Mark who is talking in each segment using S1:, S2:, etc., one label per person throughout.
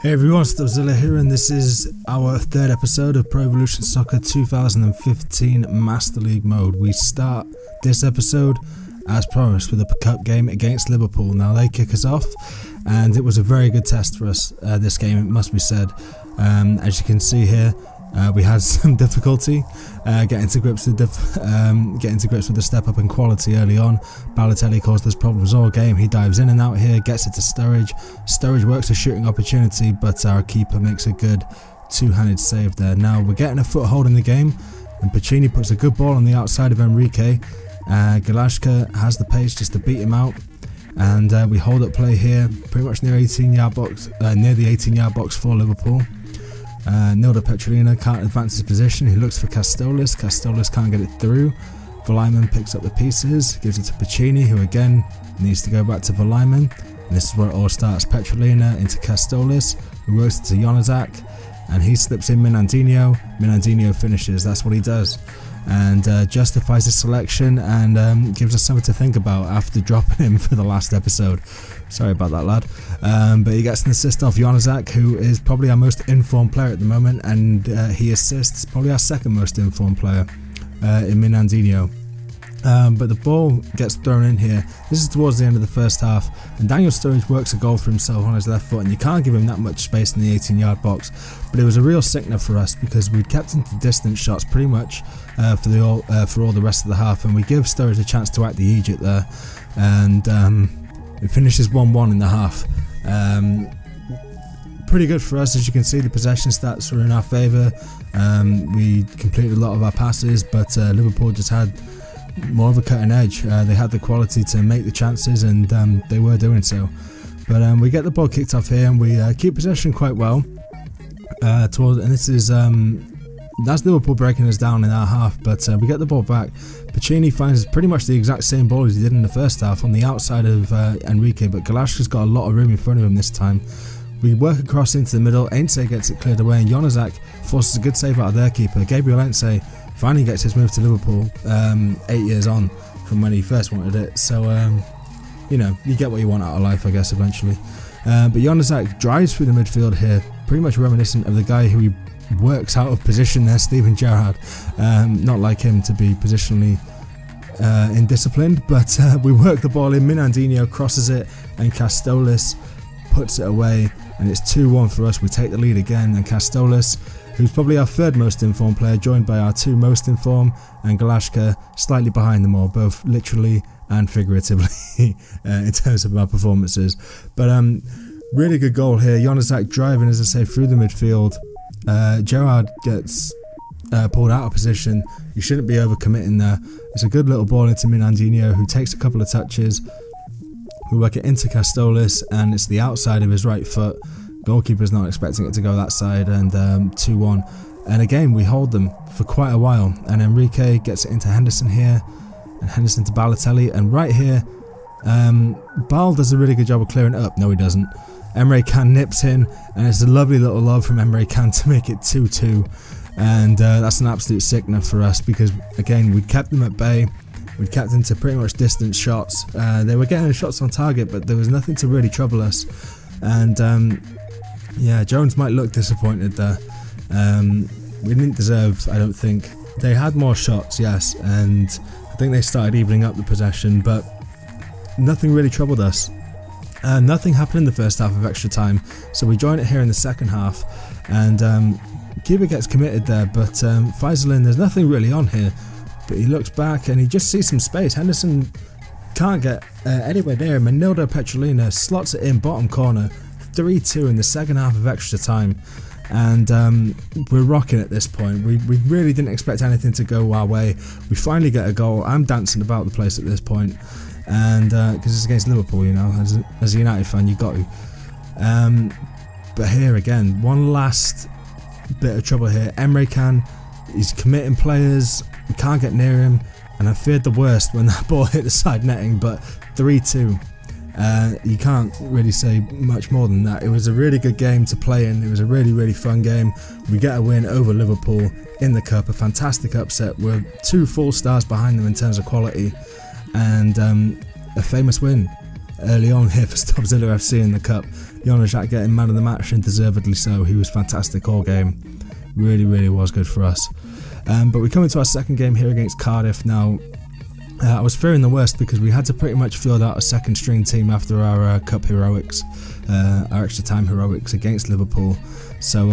S1: Hey everyone, Stobzilla here, and this is our third episode of Pro Evolution Soccer 2015 Master League mode. We start this episode, as promised, with a cup game against Liverpool. Now they kick us off, and it was a very good test for us, this game, it must be said. As you can see here, we had some difficulty getting to grips with the step up in quality early on. Balotelli caused us problems all game. He dives in and out here, gets it to Sturridge. Sturridge works a shooting opportunity, but our keeper makes a good two-handed save there. Now we're getting a foothold in the game, and Pacini puts a good ball on the outside of Enrique. Galashka has the pace just to beat him out, and we hold up play here, pretty much near the 18-yard box for Liverpool. Nilda Petrolina can't advance his position. He looks for Castolis. Castolis can't get it through. Verlyman picks up the pieces, gives it to Pacini, who again needs to go back to Verlyman. And this is where it all starts. Petrolina into Castolis, who works it to Jonazak, and he slips in Minandinho. Minandinho finishes. That's what he does, and justifies his selection and gives us something to think about after dropping him for the last episode. Sorry about that, lad. But he gets an assist off Jonazak, who is probably our most informed player at the moment, and he assists probably our second most informed player in Minandinho. But the ball gets thrown in here. This is towards the end of the first half, and Daniel Sturridge works a goal for himself on his left foot, and you can't give him that much space in the 18-yard box. But it was a real sickener for us because we'd kept him to distance shots pretty much for all the rest of the half, and we give Sturridge a chance to act the Egypt there, and it finishes 1-1 in the half. Pretty good for us. As you can see, the possession stats were in our favour. We completed a lot of our passes, but Liverpool just had more of a cutting edge. They had the quality to make the chances, and they were doing so. But we get the ball kicked off here, and we keep possession quite well. And this is that's Liverpool breaking us down in our half, but we get the ball back. Pacini finds pretty much the exact same ball as he did in the first half on the outside of Enrique, but Galashka's got a lot of room in front of him this time. We work across into the middle. Ainse gets it cleared away, and Jonazak forces a good save out of their keeper. Gabriel Ainse finally gets his move to Liverpool 8 years on from when he first wanted it. So, you know, you get what you want out of life, I guess, eventually. But Jonazak drives through the midfield here, pretty much reminiscent of the guy who he works out of position there, Steven Gerrard. Not like him to be positionally indisciplined, but we work the ball in. Minandinho crosses it, and Castolis puts it away, and it's 2-1 for us. We take the lead again, and Castolis, who's probably our third most informed player, joined by our two most informed, and Galashka slightly behind them all, both literally and figuratively in terms of our performances. But really good goal here. Jonazak driving, as I say, through the midfield. Gerrard gets pulled out of position. You shouldn't be overcommitting there. It's a good little ball into Minandinho, who takes a couple of touches. We work it into Castolis, and it's the outside of his right foot. Goalkeeper's not expecting it to go that side, and 2-1. And again, we hold them for quite a while, and Enrique gets it into Henderson here, and Henderson to Balotelli, and right here, Bal does a really good job of clearing it up. No, he doesn't. Emre Can nips in, and it's a lovely little lob from Emre Can to make it 2-2, and that's an absolute sickener for us because, again, we'd kept them at bay. We'd kept them to pretty much distance shots. They were getting shots on target, but there was nothing to really trouble us. And yeah, Jones might look disappointed there. We didn't deserve, I don't think. They had more shots, yes, and I think they started evening up the possession, but nothing really troubled us. Nothing happened in the first half of extra time, so we join it here in the second half, and Keeper gets committed there, but Faisalin, there's nothing really on here. But he looks back and he just sees some space. Henderson can't get anywhere near him, and Nilda Petrolina slots it in bottom corner. 3-2 in the second half of extra time, and we're rocking at this point. We really didn't expect anything to go our way. We finally get a goal. I'm dancing about the place at this point, and because it's against Liverpool, you know, as a United fan, you got to. But here again, one last bit of trouble here. Emre Can, he's committing players. We can't get near him, and I feared the worst when that ball hit the side netting, but 3-2. You can't really say much more than that. It was a really good game to play in. It was a really, really fun game. We get a win over Liverpool in the Cup, a fantastic upset. We're 2 full stars behind them in terms of quality, and a famous win. early on here for Stobzilla FC in the cup. Jonajak getting man of the match, and deservedly so. He was fantastic all game. Really was good for us. But we come into our second game here against Cardiff. Now, I was fearing the worst because we had to pretty much field out a second string team after our cup heroics, our extra time heroics against Liverpool. So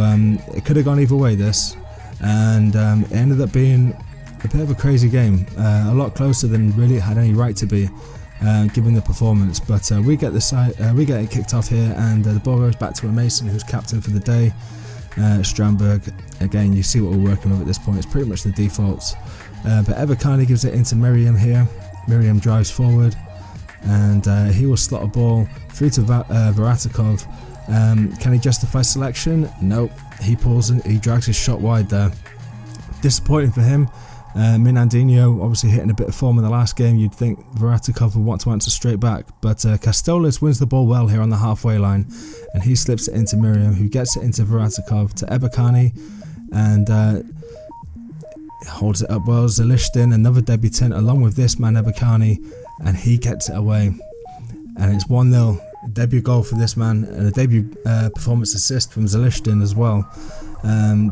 S1: it could have gone either way, this, and it ended up being a bit of a crazy game, a lot closer than really it had any right to be, given the performance. But we get it kicked off here, and the ball goes back to Mason, who's captain for the day. Strandberg, again, you see what we're working with at this point. It's pretty much the defaults. But Ebakani gives it into Miriam here. Miriam drives forward, and he will slot a ball through to Varatikov. Can he justify selection? Nope. He pulls and he drags his shot wide there. Disappointing for him. Minandinho obviously hitting a bit of form in the last game. You'd think Varatikov would want to answer straight back, but Castolis wins the ball well here on the halfway line, and he slips it into Miriam, who gets it into Varatikov to Ebakani, and holds it up well. Zalishtin, another debutant, along with this man Ebakani, and he gets it away, and it's 1-0. Debut goal for this man, and a debut performance assist from Zalishtin as well.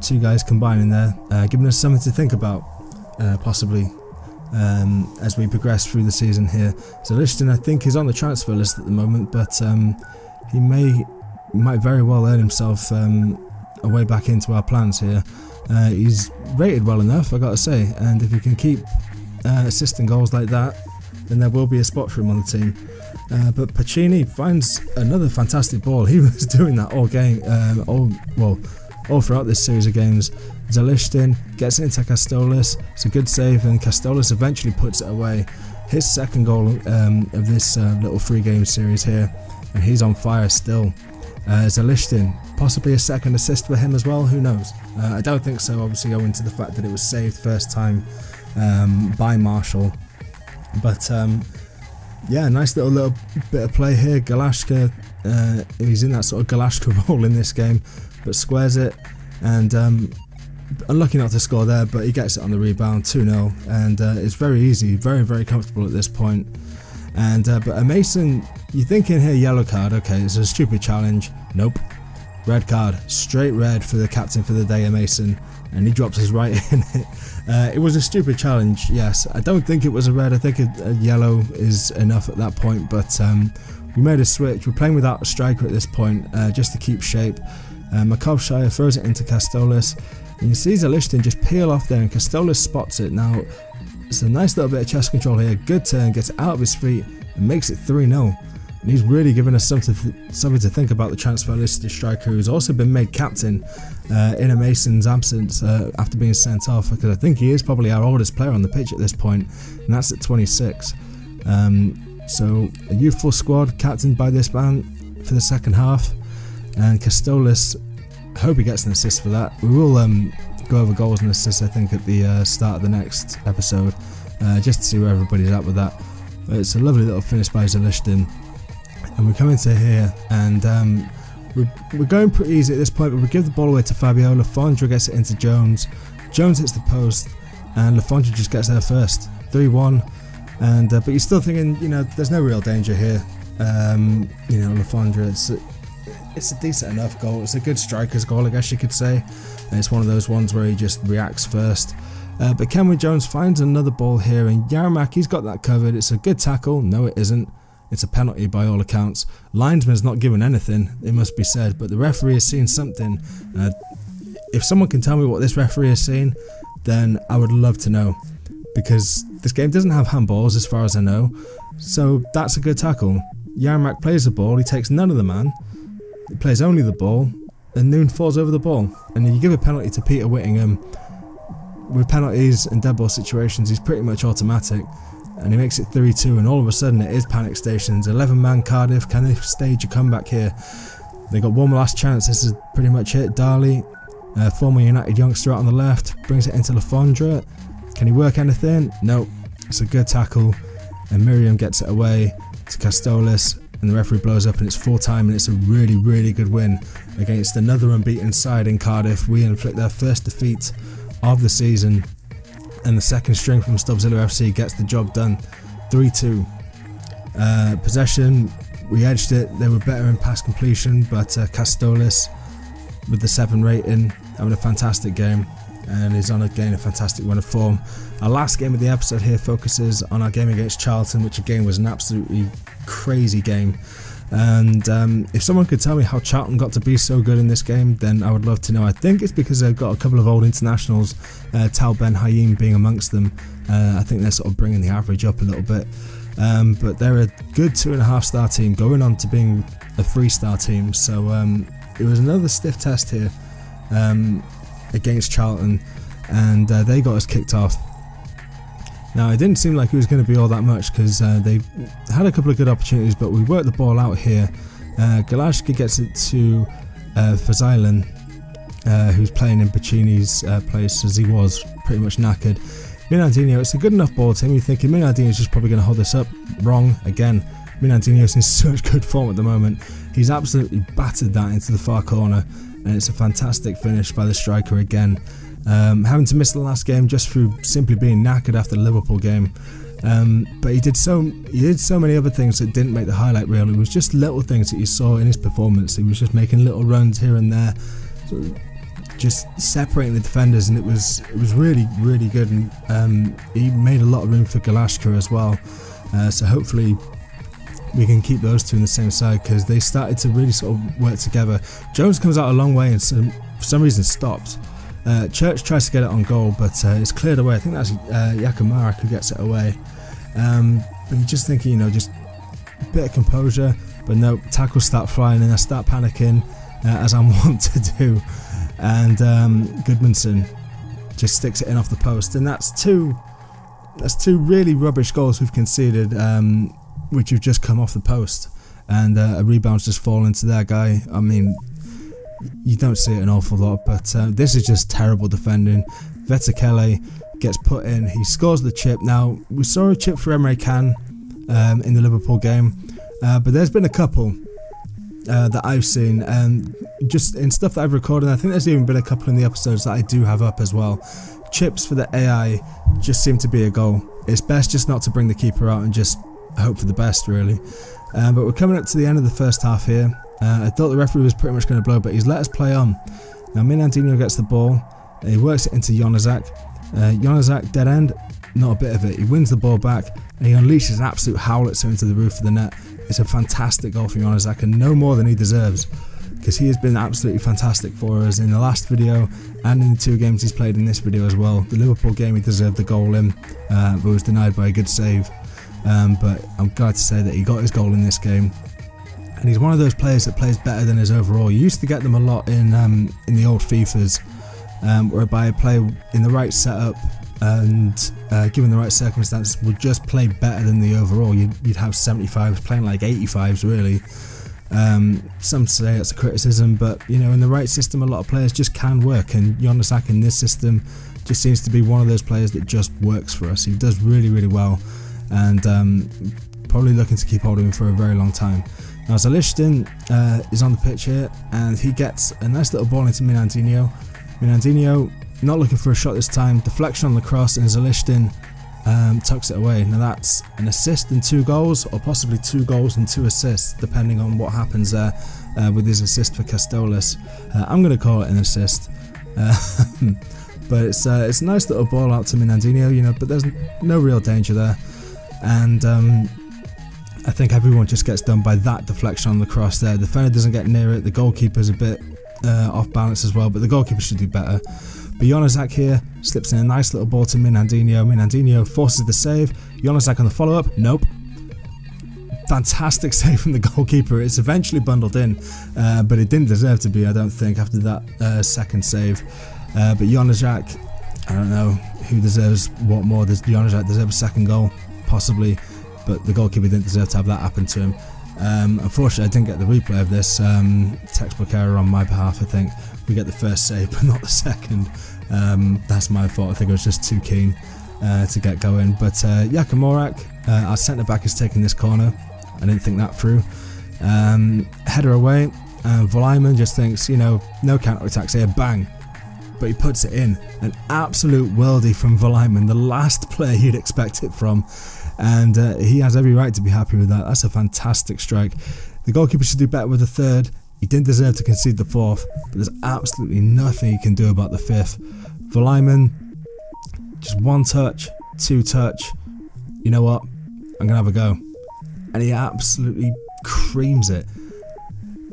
S1: Two guys combining there, giving us something to think about. Possibly as we progress through the season here. Zalishtin, I think, is on the transfer list at the moment, but he might very well earn himself a way back into our plans here. He's rated well enough, I gotta say, and if he can keep assisting goals like that, then there will be a spot for him on the team. But Pacini finds another fantastic ball. He was doing that all game, all throughout this series of games. Zalishtin gets it into Castolis. It's a good save, and Castolis eventually puts it away. His second goal of this little 3-game series here, and he's on fire still. Zalishtin, possibly a second assist for him as well, who knows? I don't think so, obviously owing to the fact that it was saved first time by Marshall. But yeah, nice little bit of play here. Galashka, he's in that sort of Galashka role in this game, but squares it, and unlucky not to score there, but he gets it on the rebound, 2-0, and it's very easy, very comfortable at this point. And but Mason, you're thinking here yellow card, okay, it's a stupid challenge. Nope, red card, straight red for the captain for the day, Mason, and he drops us right in it. It was a stupid challenge, yes. I don't think it was a red. I think a yellow is enough at that point, but we made a switch. We're playing without a striker at this point, just to keep shape. Makovshire throws it into Castolis, and you see Zalishtin just peel off there, and Castolis spots it. Now, it's a nice little bit of chest control here, good turn, gets it out of his feet, and makes it 3-0. And he's really given us something to think about, the transfer list striker, who's also been made captain in a Mason's absence after being sent off, because I think he is probably our oldest player on the pitch at this point, and that's at 26. So a youthful squad captained by this man for the second half, and Castolis, I hope he gets an assist for that. We will go over goals and assists, I think, at the start of the next episode, just to see where everybody's at with that. But it's a lovely little finish by Zalishtin. And we come into here, and we're going pretty easy at this point, but we give the ball away to Fabio. Lafondra gets it into Jones. Jones hits the post, and Lafondra just gets there first. 3-1, and but you're still thinking, there's no real danger here. Lafondra, it's a decent enough goal. It's a good striker's goal, I guess you could say. And it's one of those ones where he just reacts first. But Kenwyne Jones finds another ball here, and Yarmak, he's got that covered. It's a good tackle. No, it isn't. It's a penalty by all accounts. Linesman's not given anything, it must be said, but the referee has seen something. If someone can tell me what this referee has seen, then I would love to know, because this game doesn't have handballs as far as I know. So that's a good tackle. Yarmak plays the ball, he takes none of the man, he plays only the ball, and Noon falls over the ball. And you give a penalty to Peter Whittingham. With penalties and dead ball situations, he's pretty much automatic. And he makes it 3-2, and all of a sudden it is panic stations. 11-man Cardiff, can they stage a comeback here? They got one last chance, this is pretty much it. Darley, former United youngster out on the left, brings it into Lafondra. Can he work anything? Nope. It's a good tackle, and Miriam gets it away to Castolis, and the referee blows up, and it's full time, and it's a really good win against another unbeaten side in Cardiff. We inflict their first defeat of the season, and the second string from Stobzilla FC gets the job done. 3-2. Possession we edged it. They were better in pass completion, but Castolis with the 7 rating, having a fantastic game, and is on again a fantastic run of form. Our last game of the episode here focuses on our game against Charlton, which again was an absolutely crazy game. And if someone could tell me how Charlton got to be so good in this game, then I would love to know. I think it's because they've got a couple of old internationals, Tal Ben Hayim being amongst them. I think they're sort of bringing the average up a little bit. But they're a good 2.5-star team, going on to being a 3-star team. So it was another stiff test here against Charlton, and they got us kicked off. Now, it didn't seem like it was going to be all that much because they had a couple of good opportunities, but we worked the ball out here. Galashka gets it to Fazilan, who's playing in Pacini's place, as he was pretty much knackered. Minardinho, it's a good enough ball to him. You're thinking Minardinho's just probably going to hold this up. Wrong again. Minardinho's in such good form at the moment. He's absolutely battered that into the far corner, and it's a fantastic finish by the striker again. Having to miss the last game just through simply being knackered after the Liverpool game, but he did so many other things that didn't make the highlight reel. It was just little things that you saw in his performance. He was just making little runs here and there, sort of just separating the defenders, and it was really, really good. And he made a lot of room for Galashka as well. So hopefully we can keep those two in the same side, because they started to really sort of work together. Jones comes out a long way and for some reason stops. Church tries to get it on goal, but it's cleared away. I think that's Yakamara who gets it away. But you're just thinking, just a bit of composure, but no, tackles start flying and I start panicking, as I'm wont to do. And Goodmanson just sticks it in off the post, and that's two really rubbish goals we've conceded, which have just come off the post, and a rebound's just fallen to their guy. I mean, you don't see it an awful lot, but this is just terrible defending. Vetakele gets put in, he scores the chip. Now, we saw a chip for Emre Can in the Liverpool game, but there's been a couple that I've seen, and just in stuff that I've recorded. I think there's even been a couple in the episodes that I do have up as well. Chips for the AI just seem to be a goal. It's best just not to bring the keeper out and just hope for the best, really. But we're coming up to the end of the first half here. I thought the referee was pretty much going to blow, but he's let us play on. Now Minardinho gets the ball, he works it into Jonazak. Jonazak, dead end, not a bit of it. He wins the ball back, and he unleashes an absolute howitzer into the roof of the net. It's a fantastic goal from Jonazak, and no more than he deserves, because he has been absolutely fantastic for us in the last video and in the 2 games he's played in this video as well. The Liverpool game, he deserved the goal in, but was denied by a good save. But I'm glad to say that he got his goal in this game. And he's one of those players that plays better than his overall. You used to get them a lot in the old FIFAs, whereby a player in the right setup and given the right circumstances would just play better than the overall. You'd have 75s playing like 85s, really. Some say that's a criticism, but in the right system, a lot of players just can work. And Jonazak in this system just seems to be one of those players that just works for us. He does really, really well, and probably looking to keep hold of him for a very long time. Now Zalishtin is on the pitch here, and he gets a nice little ball into Minardinho. Minardinho not looking for a shot this time, deflection on the cross, and Zalishtin tucks it away. Now that's an assist and 2 goals, or possibly 2 goals and 2 assists, depending on what happens there with his assist for Castolis. I'm going to call it an assist. But it's a nice little ball out to Minardinho, but there's no real danger there. And I think everyone just gets done by that deflection on the cross there. The defender doesn't get near it, the goalkeeper's a bit off balance as well, but the goalkeeper should do better. But Jonazak here slips in a nice little ball to Minardinho. Minardinho forces the save. Jonazak on the follow-up, nope. Fantastic save from the goalkeeper. It's eventually bundled in, but it didn't deserve to be, I don't think, after that second save. But Jonazak, I don't know who deserves what more. Does Jonazak deserve a second goal? Possibly, but the goalkeeper didn't deserve to have that happen to him. Unfortunately, I didn't get the replay of this. Textbook error on my behalf, I think. We get the first save, but not the second. That's my fault. I think I was just too keen to get going. But Yakamora, our centre-back, is taking this corner. I didn't think that through. Header away. Volaiman just thinks, no counter-attacks here. Bang. But he puts it in. An absolute worldie from Volaiman, the last player you'd expect it from. and he has every right to be happy with that. That's a fantastic strike. The goalkeeper should do better with the third. He didn't deserve to concede the fourth, but there's absolutely nothing he can do about the fifth. Verlyman, just one touch, two touch. You know what? I'm gonna have a go, and he absolutely creams it.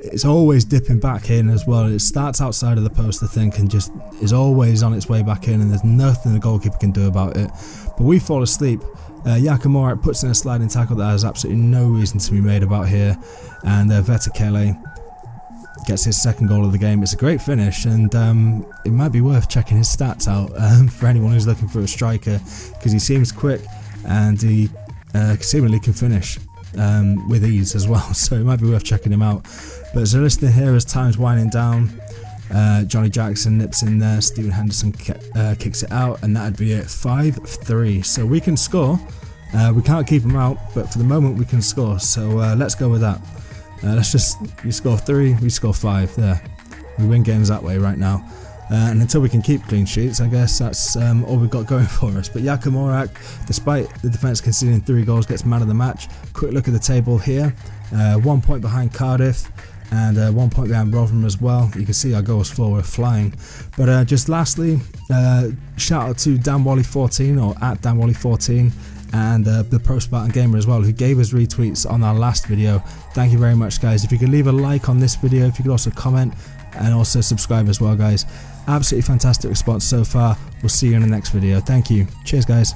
S1: It's always dipping back in as well. It starts outside of the post, I think, and just is always on its way back in, and there's nothing the goalkeeper can do about it. But we fall asleep. Yakamura puts in a sliding tackle that has absolutely no reason to be made about here, and Vetakele gets his second goal of the game. It's a great finish, and it might be worth checking his stats out for anyone who's looking for a striker, because he seems quick and he seemingly can finish with ease as well, so it might be worth checking him out. But as a listener here, as time's winding down, Johnny Jackson nips in there, Stephen Henderson kicks it out, and that'd be it, 5-3. So we can score. We can't keep him out, but for the moment we can score, so let's go with that. You score 3, we score 5, there. We win games that way right now. And until we can keep clean sheets, I guess that's all we've got going for us. But Yakamura, despite the defence conceding 3 goals, gets man of the match. Quick look at the table here. 1 point behind Cardiff, and 1 point behind Rotherham as well. You can see our goals for were flying. But just lastly, shout out to DanWally14, or at DanWally14, and the Pro Spartan Gamer as well, who gave us retweets on our last video. Thank you very much, guys. If you could leave a like on this video, if you could also comment and also subscribe as well, guys. Absolutely fantastic response so far. We'll see you in the next video. Thank you. Cheers, guys.